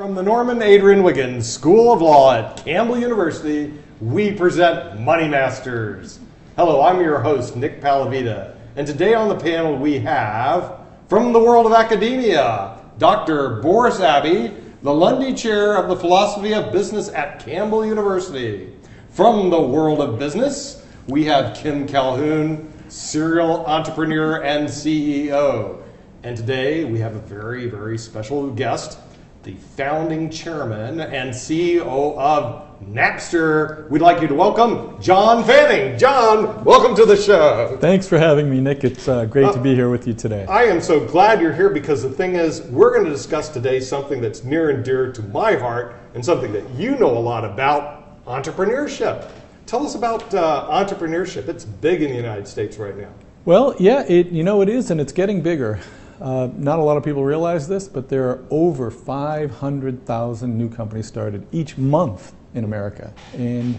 From the Norman Adrian Wiggins School of Law at Campbell University, we present MoneyMasters. Hello, I'm your host, Nick Paleveda, and today on the panel we have, from the world of academia, Dr. Boris Abbey, the Lundy Chair of the Philosophy of Business at Campbell University. From the world of business, we have Kim Calhoun, serial entrepreneur and CEO. And today we have a very, very special guest, the founding chairman and CEO of Napster. We'd like you to welcome John Fanning. John, welcome to the show. Thanks for having me, Nick. It's great to be here with you today. I am so glad you're here because the thing is, we're going to discuss today something that's near and dear to my heart and something that you know a lot about, entrepreneurship. Tell us about entrepreneurship. It's big in the United States right now. Well, yeah, it is, and it's getting bigger. Not a lot of people realize this, but there are over 500,000 new companies started each month in America. And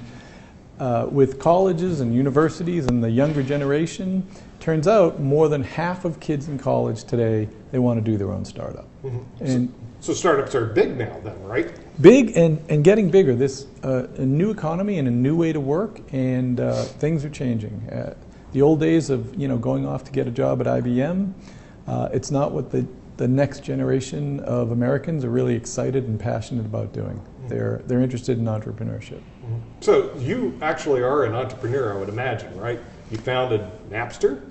with colleges and universities and the younger generation, turns out more than half of kids in college today, they want to do their own startup. Mm-hmm. And so startups are big now then, right? Big and getting bigger. This a new economy and a new way to work, and things are changing. The old days of going off to get a job at IBM, it's not what the next generation of Americans are really excited and passionate about doing. Mm-hmm. They're interested in entrepreneurship. Mm-hmm. So you actually are an entrepreneur, I would imagine, right? You founded Napster?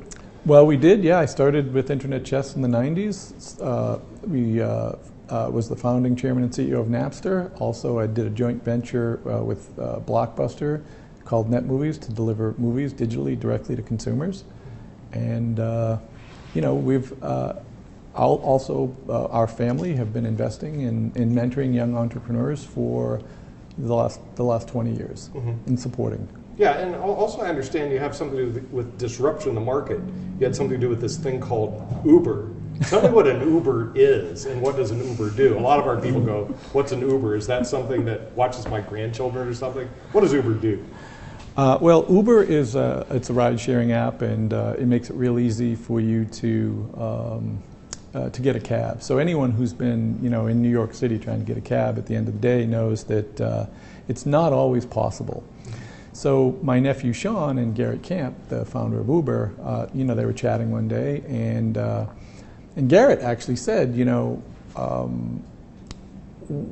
Well, we did, yeah. I started with Internet Chess in the 90s. We was the founding chairman and CEO of Napster. Also, I did a joint venture with Blockbuster called Net Movies to deliver movies digitally directly to consumers. And we've also our family have been investing in mentoring young entrepreneurs for the last 20 years in supporting. Yeah, and also I understand you have something to do with disruption in the market. You had something to do with this thing called Uber. Tell me what an Uber is and what does an Uber do? A lot of our people go, what's an Uber? Is that something that watches my grandchildren or something? What does Uber do? Well, Uber is it's a ride-sharing app, and it makes it real easy for you to get a cab. So anyone who's been in New York City trying to get a cab at the end of the day knows that it's not always possible. So my nephew Sean and Garrett Camp, the founder of Uber, they were chatting one day, and Garrett actually said,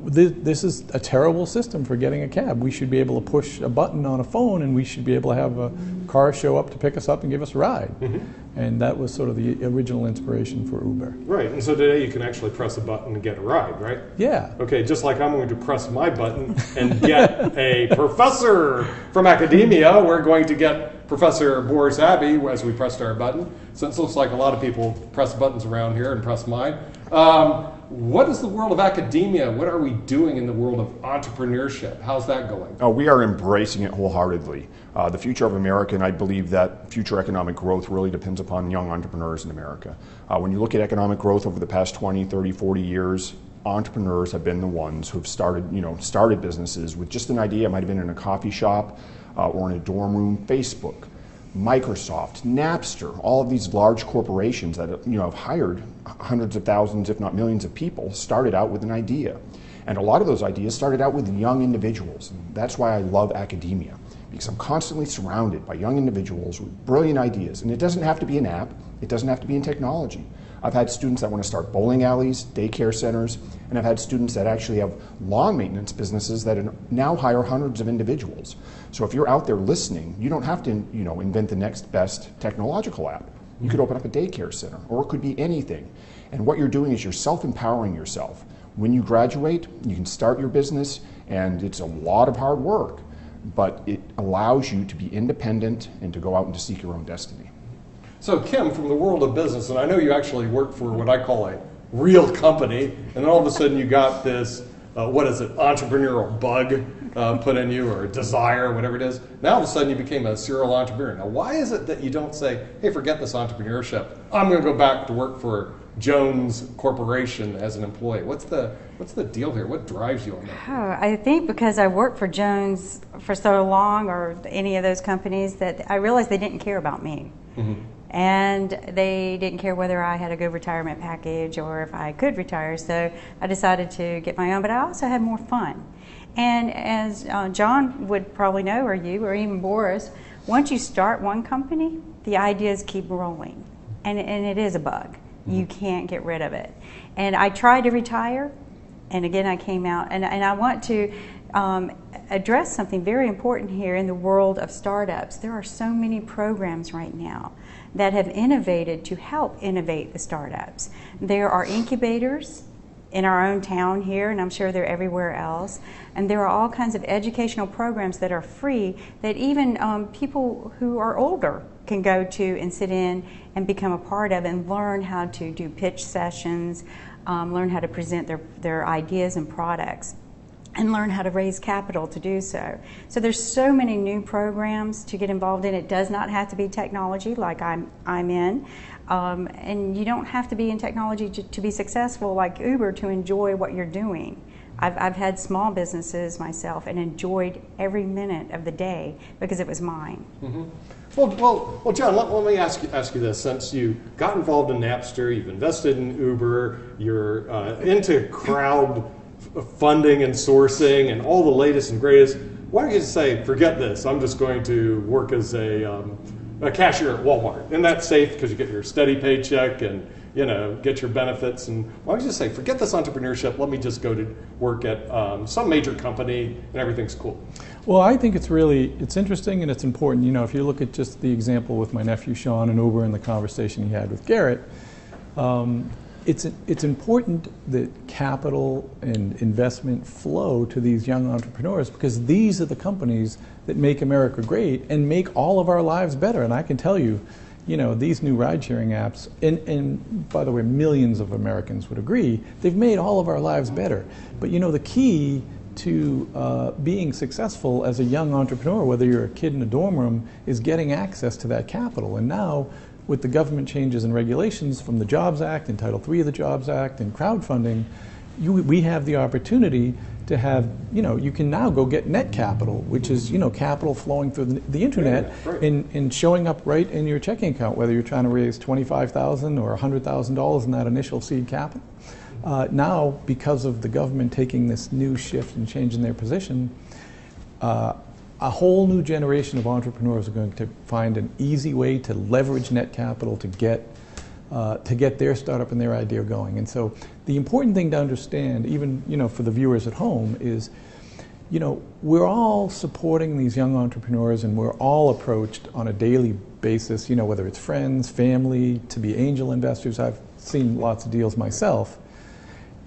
this is a terrible system for getting a cab. We should be able to push a button on a phone and we should be able to have a car show up to pick us up and give us a ride. Mm-hmm. And that was sort of the original inspiration for Uber. Right, and so today you can actually press a button and get a ride, right? Yeah. Okay, just like I'm going to press my button and get a professor from academia, we're going to get Professor Boris Abbey as we pressed our button. So it looks like a lot of people press buttons around here and press mine. What is the world of academia? What are we doing in the world of entrepreneurship? How's that going? Oh, we are embracing it wholeheartedly. The future of America, and I believe that future economic growth really depends upon young entrepreneurs in America. When you look at economic growth over the past 20, 30, 40 years, entrepreneurs have been the ones who have started businesses with just an idea. It might have been in a coffee shop or in a dorm room. Facebook, Microsoft, Napster, all of these large corporations that have hired hundreds of thousands, if not millions of people, started out with an idea. And a lot of those ideas started out with young individuals. And that's why I love academia, because I'm constantly surrounded by young individuals with brilliant ideas. And it doesn't have to be an app, it doesn't have to be in technology. I've had students that want to start bowling alleys, daycare centers, and I've had students that actually have lawn maintenance businesses that now hire hundreds of individuals. So if you're out there listening, you don't have to invent the next best technological app. You could open up a daycare center, or it could be anything. And what you're doing is you're self-empowering yourself. When you graduate, you can start your business, and it's a lot of hard work, but it allows you to be independent and to go out and to seek your own destiny. So Kim, from the world of business, and I know you actually work for what I call a real company, and then all of a sudden you got this, entrepreneurial bug put in you, or desire, whatever it is. Now all of a sudden you became a serial entrepreneur. Now why is it that you don't say, hey, forget this entrepreneurship, I'm going to go back to work for Jones Corporation as an employee? What's the deal here? What drives you on that? Oh, I think because I worked for Jones for so long, or any of those companies, that I realized they didn't care about me. Mm-hmm. And they didn't care whether I had a good retirement package or if I could retire, so I decided to get my own, but I also had more fun. And as John would probably know, or you, or even Boris, once you start one company, the ideas keep rolling. And it is a bug. You can't get rid of it. And I tried to retire, and again I came out, and I want to address something very important here in the world of startups. There are so many programs right now that have innovated to help innovate the startups. There are incubators in our own town here, and I'm sure they're everywhere else. And there are all kinds of educational programs that are free that even people who are older can go to and sit in and become a part of and learn how to do pitch sessions, learn how to present their ideas and products, and learn how to raise capital to do so. So there's so many new programs to get involved in. It does not have to be technology like I'm in. And you don't have to be in technology to be successful like Uber to enjoy what you're doing. I've had small businesses myself and enjoyed every minute of the day because it was mine. Mm-hmm. Well, John, let me ask you this. Since you got involved in Napster, you've invested in Uber, you're into crowd funding and sourcing and all the latest and greatest, why don't you just say, forget this, I'm just going to work as a cashier at Walmart. And that's safe because you get your steady paycheck and get your benefits. And why don't you just say, forget this entrepreneurship, let me just go to work at some major company and everything's cool. Well, I think it's interesting and it's important. If you look at just the example with my nephew Sean and Uber and the conversation he had with Garrett, it's important that capital and investment flow to these young entrepreneurs because these are the companies that make America great and make all of our lives better. And I can tell you, these new ride-sharing apps, and by the way, millions of Americans would agree, they've made all of our lives better. But the key to being successful as a young entrepreneur, whether you're a kid in a dorm room, is getting access to that capital. And now, with the government changes and regulations from the Jobs Act and Title III of the Jobs Act and crowdfunding, we have the opportunity to have, you can now go get NetCapital, which is, capital flowing through the internet and showing up right in your checking account, whether you're trying to raise $25,000 or $100,000 in that initial seed capital. Now, because of the government taking this new shift and changing their position, a whole new generation of entrepreneurs are going to find an easy way to leverage NetCapital to get their startup and their idea going. And so the important thing to understand, even for the viewers at home, is we're all supporting these young entrepreneurs and we're all approached on a daily basis, whether it's friends, family, to be angel investors. I've seen lots of deals myself.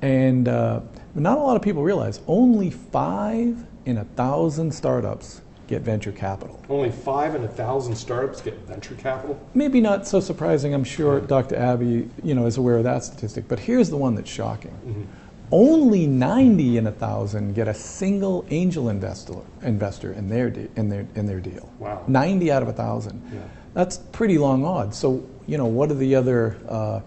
And not a lot of people realize only 5 in 1,000 startups get venture capital. Only 5 in 1,000 startups get venture capital? Maybe not so surprising. I'm sure Dr. Abbey, is aware of that statistic. But here's the one that's shocking. Mm-hmm. Only 90 in 1,000 get a single angel investor in their deal. Wow. 90 out of 1,000. Yeah. That's pretty long odds. So what are the other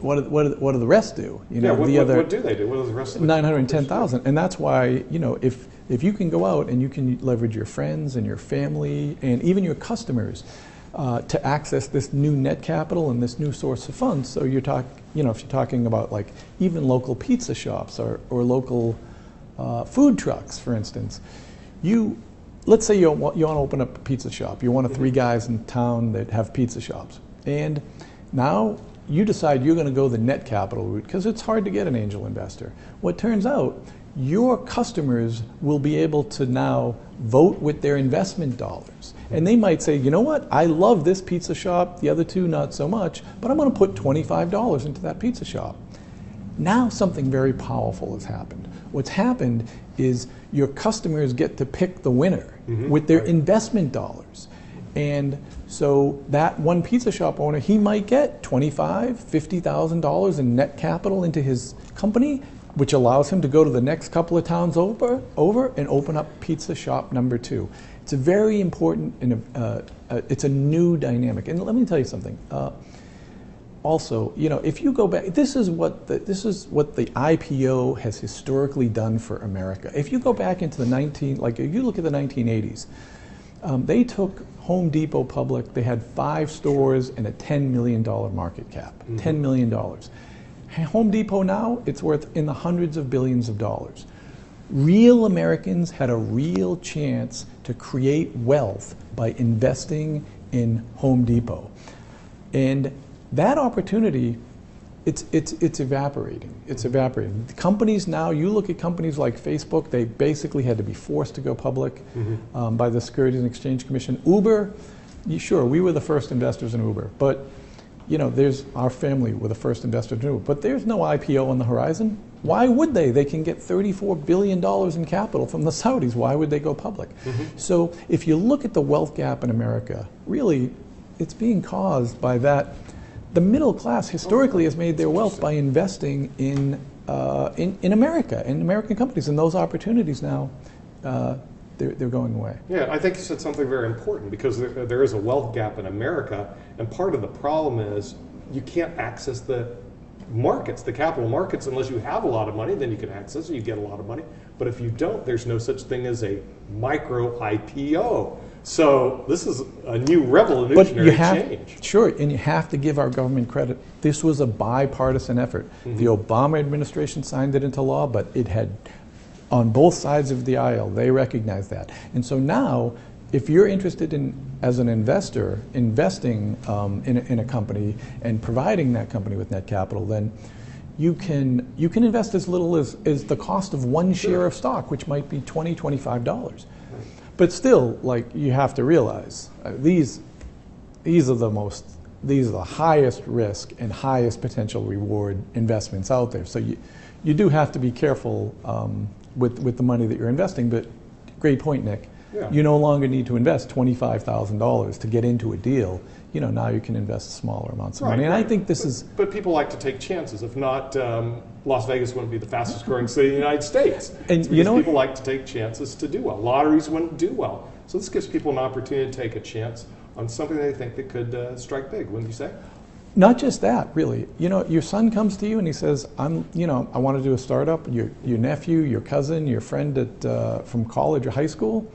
what do the rest do? What do they do? What do the rest of the 910,000, and that's why if you can go out and you can leverage your friends and your family and even your customers to access this new NetCapital and this new source of funds. So if you're talking about like even local pizza shops or local food trucks, for instance, let's say you want to open up a pizza shop. You're one of 3 guys in town that have pizza shops, and now you decide you're going to go the NetCapital route because it's hard to get an angel investor. Well, it turns out your customers will be able to now vote with their investment dollars. And they might say, you know what, I love this pizza shop, the other 2 not so much, but I'm going to put $25 into that pizza shop. Now something very powerful has happened. What's happened is your customers get to pick the winner with their investment dollars. And so that one pizza shop owner, he might get $25,000, $50,000 in NetCapital into his company, which allows him to go to the next couple of towns over and open up pizza shop number 2. It's a very important, and it's a new dynamic. And let me tell you something. Also, if you go back, this is what the IPO has historically done for America. If you go back into if you look at the 1980s, They took Home Depot public. They had 5 stores and a $10 million market cap. $10 million. Home Depot now, it's worth in the hundreds of billions of dollars. Real Americans had a real chance to create wealth by investing in Home Depot. And that opportunity, it's evaporating. It's evaporating. The companies now, you look at companies like Facebook, they basically had to be forced to go public by the Securities and Exchange Commission. Uber, sure, we were the first investors in Uber, but there's our family were the first investors in Uber, but there's no IPO on the horizon. Why would they? They can get $34 billion in capital from the Saudis. Why would they go public? So if you look at the wealth gap in America, really, it's being caused by that. The middle class historically has made their wealth by investing in America, in American companies, and those opportunities now, they're going away. Yeah, I think you said something very important, because there is a wealth gap in America, and part of the problem is you can't access the markets, the capital markets, unless you have a lot of money. Then you can access it, you get a lot of money. But if you don't, there's no such thing as a micro IPO. So this is a new revolutionary change. Sure, and you have to give our government credit. This was a bipartisan effort. The Obama administration signed it into law, but it had, on both sides of the aisle, they recognized that. And so now, if you're interested in, as an investor, investing in a company and providing that company with NetCapital, then you can invest as little as the cost of one share of stock, which might be $20, $25. But still, you have to realize these are the highest risk and highest potential reward investments out there. So you do have to be careful with the money that you're investing. But great point, Nick. Yeah. You no longer need to invest $25,000 to get into a deal. Now you can invest smaller amounts of money. And I think this is... But people like to take chances. If not, Las Vegas wouldn't be the fastest growing city in the United States. And people like to take chances to do well. Lotteries wouldn't do well. So this gives people an opportunity to take a chance on something they think that could strike big, wouldn't you say? Not just that, really. Your son comes to you and he says, I want to do a startup. Your nephew, your cousin, your friend from college or high school.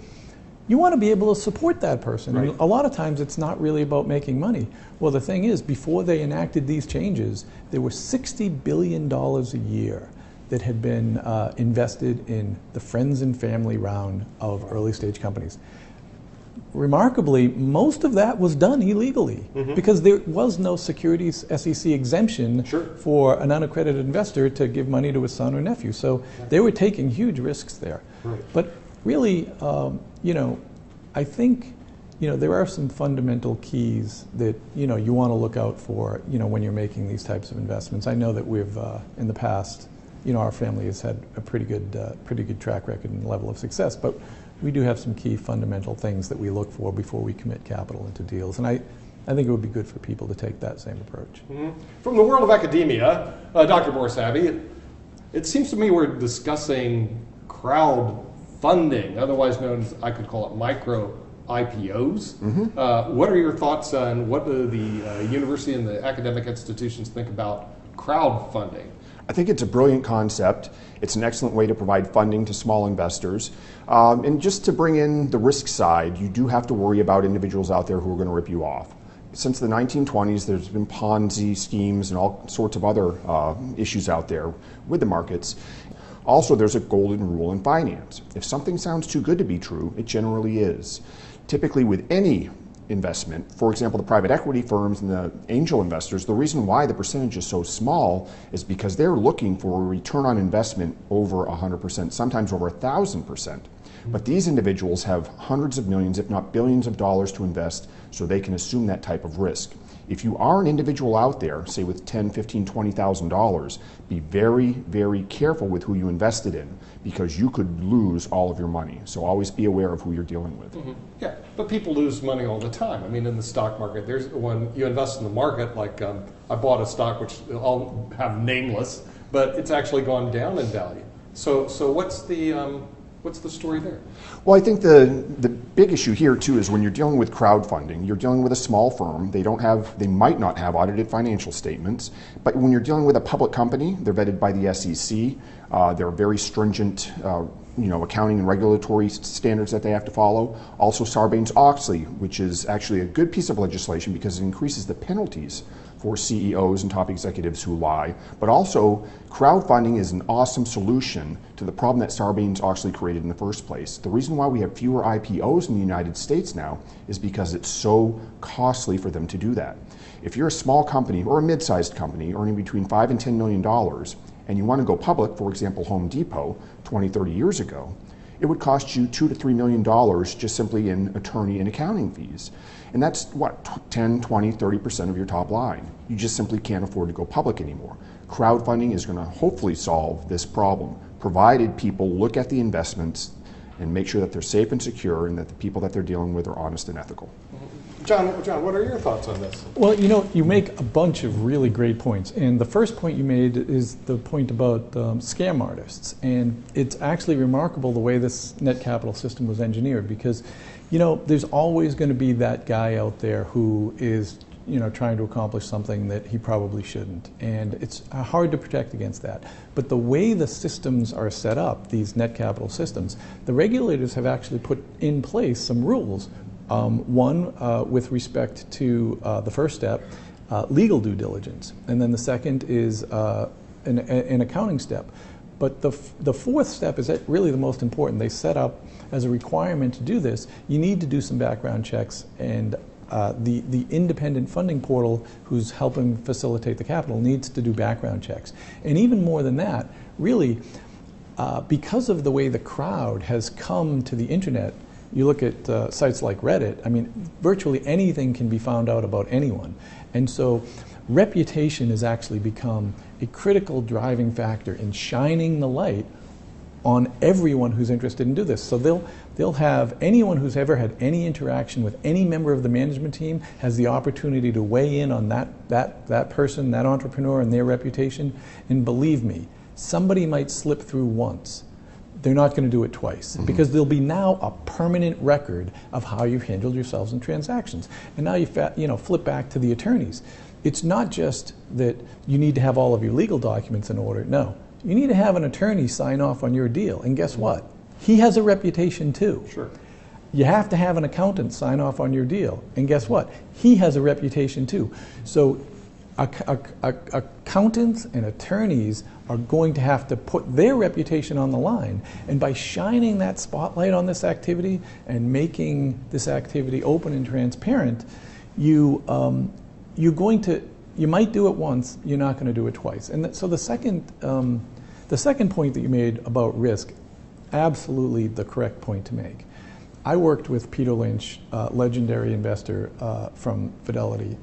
You want to be able to support that person. Right. And a lot of times it's not really about making money. Well, the thing is, before they enacted these changes, there were $60 billion a year that had been invested in the friends and family round of early stage companies. Remarkably, most of that was done illegally because there was no securities SEC exemption for an unaccredited investor to give money to his son or nephew. So they were taking huge risks there. Right. But really, I think, there are some fundamental keys that, you want to look out for, when you're making these types of investments. I know that we've, in the past, our family has had a pretty good track record and level of success, but we do have some key fundamental things that we look for before we commit capital into deals. And I think it would be good for people to take that same approach. From the world of academia, Dr. Boris-Abbey, it seems to me we're discussing crowdfunding, otherwise known as, I could call it, micro IPOs. What are your thoughts on what do the university and the academic institutions think about crowdfunding? I think it's a brilliant concept. It's an excellent way to provide funding to small investors. And just to bring in the risk side, you do have to worry about individuals out there who are going to rip you off. Since the 1920s, there's been Ponzi schemes and all sorts of other issues out there with the markets. Also, there's a golden rule in finance. If something sounds too good to be true, it generally is. Typically with any investment, for example, the private equity firms and the angel investors, the reason why the percentage is so small is because they're looking for a return on investment over 100%, sometimes over 1,000%. But these individuals have hundreds of millions, if not billions of dollars to invest, so they can assume that type of risk. If you are an individual out there, say with $10,000, $15,000, $20,000, be very, very careful with who you invested in, because you could lose all of your money. So always be aware of who you're dealing with. Yeah, but people lose money all the time. I mean, in the stock market, there's when you invest in the market, like I bought a stock which I'll have nameless, but it's actually gone down in value. So what's the story there? Well, I think the big issue here too is when you're dealing with crowdfunding, you're dealing with a small firm. They might not have audited financial statements, but when you're dealing with a public company, they're vetted by the SEC. There are very stringent accounting and regulatory standards that they have to follow. Also Sarbanes-Oxley, which is actually a good piece of legislation because it increases the penalties for CEOs and top executives who lie. But also, crowdfunding is an awesome solution to the problem that Sarbanes-Oxley created in the first place. The reason why we have fewer IPOs in the United States now is because it's so costly for them to do that. If you're a small company or a mid-sized company earning between $5 and $10 million, and you want to go public, for example, Home Depot 20, 30 years ago, it would cost you $2 to $3 million just simply in attorney and accounting fees. And that's what, 10, 20, 30% of your top line. You just simply can't afford to go public anymore. Crowdfunding is going to hopefully solve this problem, provided people look at the investments and make sure that they're safe and secure and that the people that they're dealing with are honest and ethical. John, what are your thoughts on this? Well, you make a bunch of really great points. And the first point you made is the point about scam artists. And it's actually remarkable the way this NetCapital system was engineered because, there's always going to be that guy out there who is, trying to accomplish something that he probably shouldn't. And it's hard to protect against that. But the way the systems are set up, these NetCapital systems, the regulators have actually put in place some rules. One, with respect to the first step, legal due diligence, and then the second is an accounting step. But the fourth step is really the most important. They set up as a requirement to do this, you need to do some background checks, and the independent funding portal who's helping facilitate the capital needs to do background checks. And even more than that, really, because of the way the crowd has come to the internet, you look at sites like Reddit, virtually anything can be found out about anyone. And so reputation has actually become a critical driving factor in shining the light on everyone who's interested in doing this. So they'll have anyone who's ever had any interaction with any member of the management team has the opportunity to weigh in on that person, that entrepreneur, and their reputation. And believe me, somebody might slip through once. They're not going to do it twice because there'll be now a permanent record of how you've handled yourselves in transactions. And now you flip back to the attorneys. It's not just that you need to have all of your legal documents in order. No, you need to have an attorney sign off on your deal. And guess what? He has a reputation too. Sure. You have to have an accountant sign off on your deal. And guess what? He has a reputation too. So accountants and attorneys are going to have to put their reputation on the line. And by shining that spotlight on this activity and making this activity open and transparent, you might do it once, you're not going to do it twice. And so the second point that you made about risk, absolutely the correct point to make. I worked with Peter Lynch, legendary investor from Fidelity,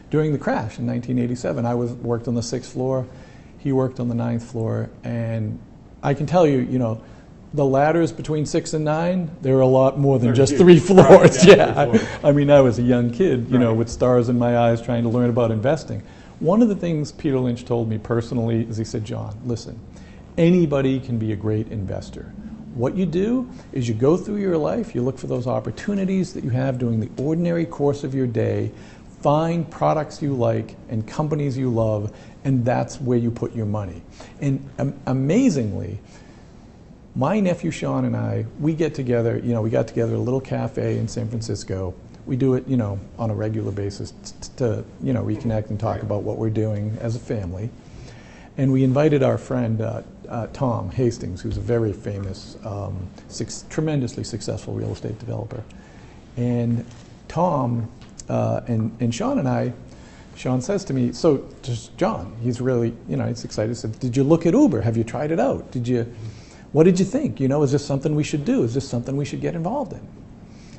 during the crash in 1987. I worked on the 6th floor, he worked on the 9th floor, and I can tell you, the ladders between 6 and 9, they're a lot more than just 3 floors. Right, yeah, 3 floors. I was a young kid, with stars in my eyes trying to learn about investing. One of the things Peter Lynch told me personally is he said, John, listen, anybody can be a great investor. What you do is you go through your life, you look for those opportunities that you have during the ordinary course of your day, find products you like and companies you love, and that's where you put your money. And amazingly, my nephew Sean and I, we get together, we got together at a little cafe in San Francisco. We do it, on a regular basis to, reconnect and talk about what we're doing as a family. And we invited our friend Tom Hastings, who's a very famous, tremendously successful real estate developer. And Tom and Sean and I, Sean says to me, so just John, he's really, he's excited. He said, did you look at Uber? Have you tried it out? What did you think? Is this something we should do? Is this something we should get involved in?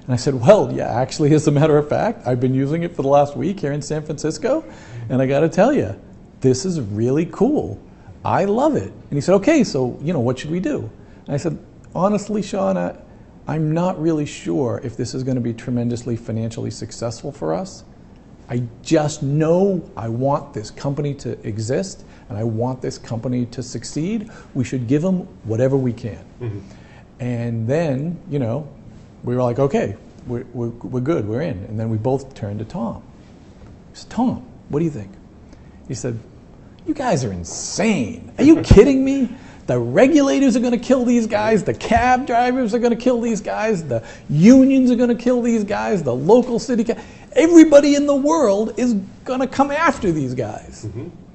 And I said, well, yeah, actually, as a matter of fact, I've been using it for the last week here in San Francisco, and I got to tell you, this is really cool. I love it. And he said, okay, so, what should we do? And I said, honestly, Sean, I'm not really sure if this is going to be tremendously financially successful for us. I just know I want this company to exist, and I want this company to succeed. We should give them whatever we can. Mm-hmm. And then, we were like, okay, we're good, we're in. And then we both turned to Tom. I said, Tom, what do you think? He said, you guys are insane. Are you kidding me? The regulators are going to kill these guys. The cab drivers are going to kill these guys. The unions are going to kill these guys. The local city, everybody in the world is going to come after these guys.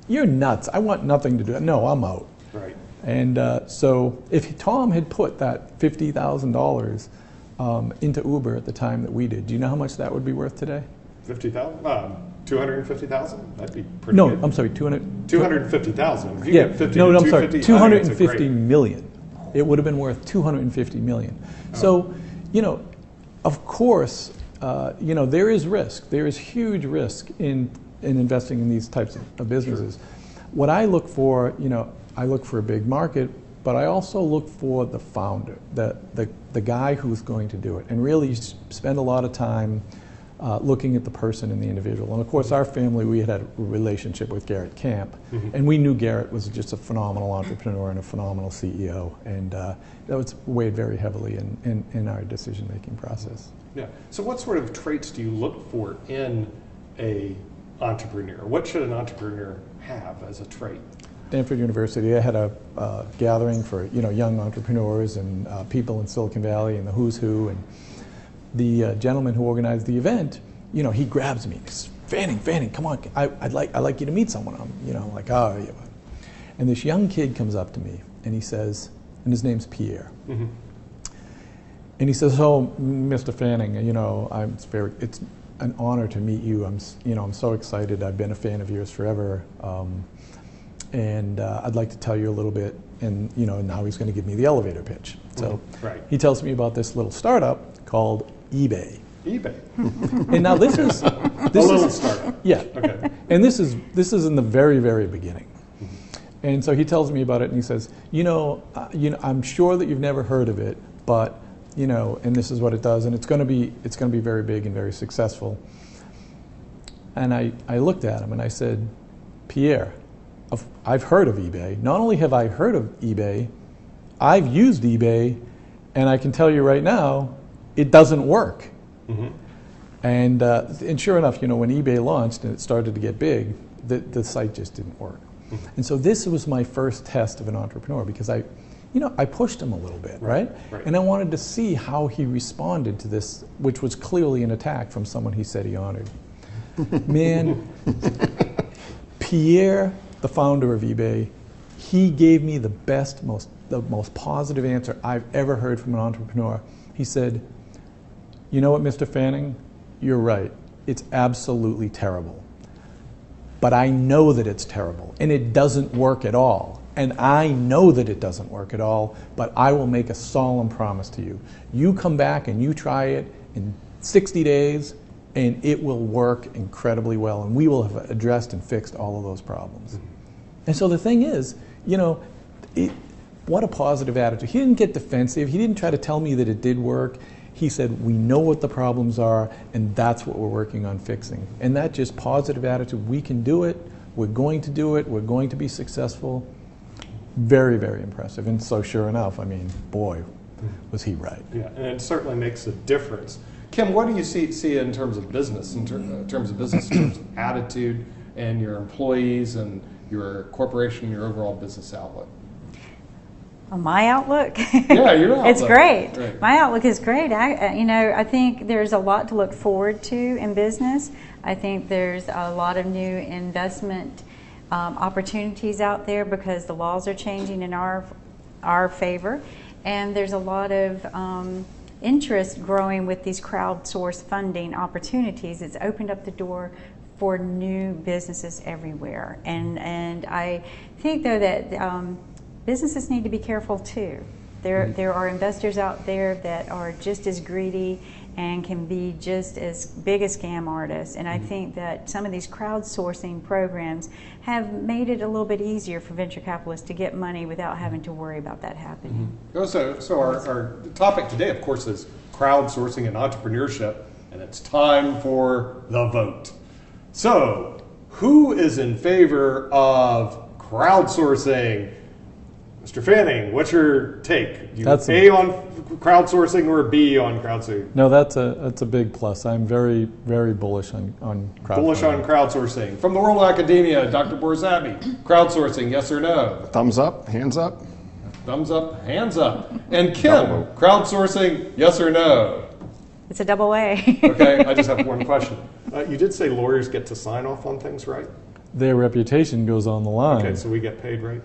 You're nuts. I want nothing to do. No, I'm out. Right. And so if Tom had put that $50,000 into Uber at the time that we did, do you know how much that would be worth today? 50,000? 250,000? That'd be pretty No, good. I'm sorry, 200. 250,000. If you Yeah, get 50 no, to I'm sorry, 250, I think it's a 250 great- million. It would have been worth 250 million. So, you know, of course, you know, there is risk. There is huge risk in investing in these types of businesses. What I look for, you know, I look for a big market, but I also look for the founder, the guy who's going to do it, and really spend a lot of time looking at the person and the individual. And of course, our family, we had a relationship with Garrett Camp, and we knew Garrett was just a phenomenal entrepreneur and a phenomenal CEO, and that was weighed very heavily in our decision-making process. Yeah. So what sort of traits do you look for in a entrepreneur? What should an entrepreneur have as a trait? Stanford University, I had a gathering for young entrepreneurs and people in Silicon Valley and the who's who, and the gentleman who organized the event, he grabs me. He says, Fanning, come on, I'd like you to meet someone. I'm, like, oh, yeah. And this young kid comes up to me and he says, and his name's Pierre. And he says, oh, Mr. Fanning, it's an honor to meet you. I'm so excited. I've been a fan of yours forever. And I'd like to tell you a little bit, and now he's going to give me the elevator pitch. So he tells me about this little startup called eBay. eBay. And now this is a little startup. Yeah. Okay. And this is in the very, very beginning. And so he tells me about it, and he says, I'm sure that you've never heard of it, but and this is what it does, and it's going to be very big and very successful. And I looked at him and I said, Pierre, I've heard of eBay. Not only have I heard of eBay, I've used eBay, and I can tell you right now, it doesn't work. And sure enough, when eBay launched and it started to get big, the site just didn't work. And so this was my first test of an entrepreneur, because I pushed him a little bit, right? And I wanted to see how he responded to this, which was clearly an attack from someone he said he honored. Man, Pierre, the founder of eBay, he gave me the most positive answer I've ever heard from an entrepreneur. He said, you know what, Mr. Fanning, you're right. It's absolutely terrible. But I know that it's terrible, and it doesn't work at all. And I know that it doesn't work at all, but I will make a solemn promise to you. You come back and you try it in 60 days, and it will work incredibly well, and we will have addressed and fixed all of those problems. And so the thing is, what a positive attitude. He didn't get defensive. He didn't try to tell me that it did work. He said, we know what the problems are, and that's what we're working on fixing. And that just positive attitude, we can do it, we're going to do it, we're going to be successful. Very, very impressive. And so sure enough, boy, was he right. Yeah, and it certainly makes a difference. Kim, what do you see in terms of business, in terms of attitude and your employees and your corporation, your overall business outlook? My outlook? Yeah, your outlook. It's great. Right. My outlook is great. I think there's a lot to look forward to in business. I think there's a lot of new investment opportunities out there because the laws are changing in our favor, and there's a lot of interest growing with these crowdsourced funding opportunities. It's opened up the door for new businesses everywhere, and I think though that businesses need to be careful too. There are investors out there that are just as greedy and can be just as big as scam artists. And I think that some of these crowdsourcing programs have made it a little bit easier for venture capitalists to get money without having to worry about that happening. So our topic today, of course, is crowdsourcing and entrepreneurship, and it's time for the vote. So, who is in favor of crowdsourcing? Mr. Fanning, what's your take? You A on crowdsourcing or B on crowdsourcing? No, that's a big plus. I'm very, very bullish on crowdsourcing. Bullish on crowdsourcing. From the world of academia, Dr. Borzabi, crowdsourcing, yes or no? Thumbs up, hands up. thumbs up, hands up. And Kim, Double vote. crowdsourcing, yes or no? It's a double A. Okay, I just have one question. You did say lawyers get to sign off on things, right? Their reputation goes on the line. Okay, so we get paid, right?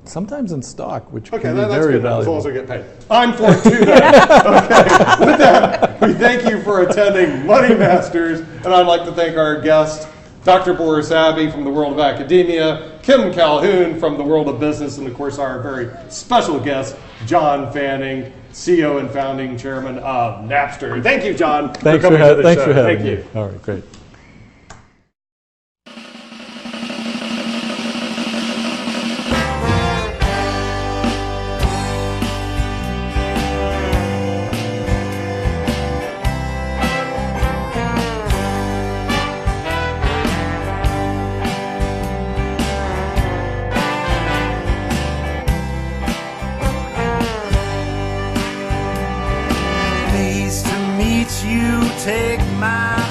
Sometimes in stock, which Okay, can be that's very good, as long as valuable. we get paid. I'm for it too then. Okay, with that, we thank you for attending Money Masters, and I'd like to thank our guest, Dr. Boris Abbey from the world of academia, Kim Calhoun from the world of business, and of course our very special guest, John Fanning, CEO and founding chairman of Napster. Thank you, John, Thanks for coming to the thanks show. for having Thank me. you. All right, great. Pleased to meet you. Take my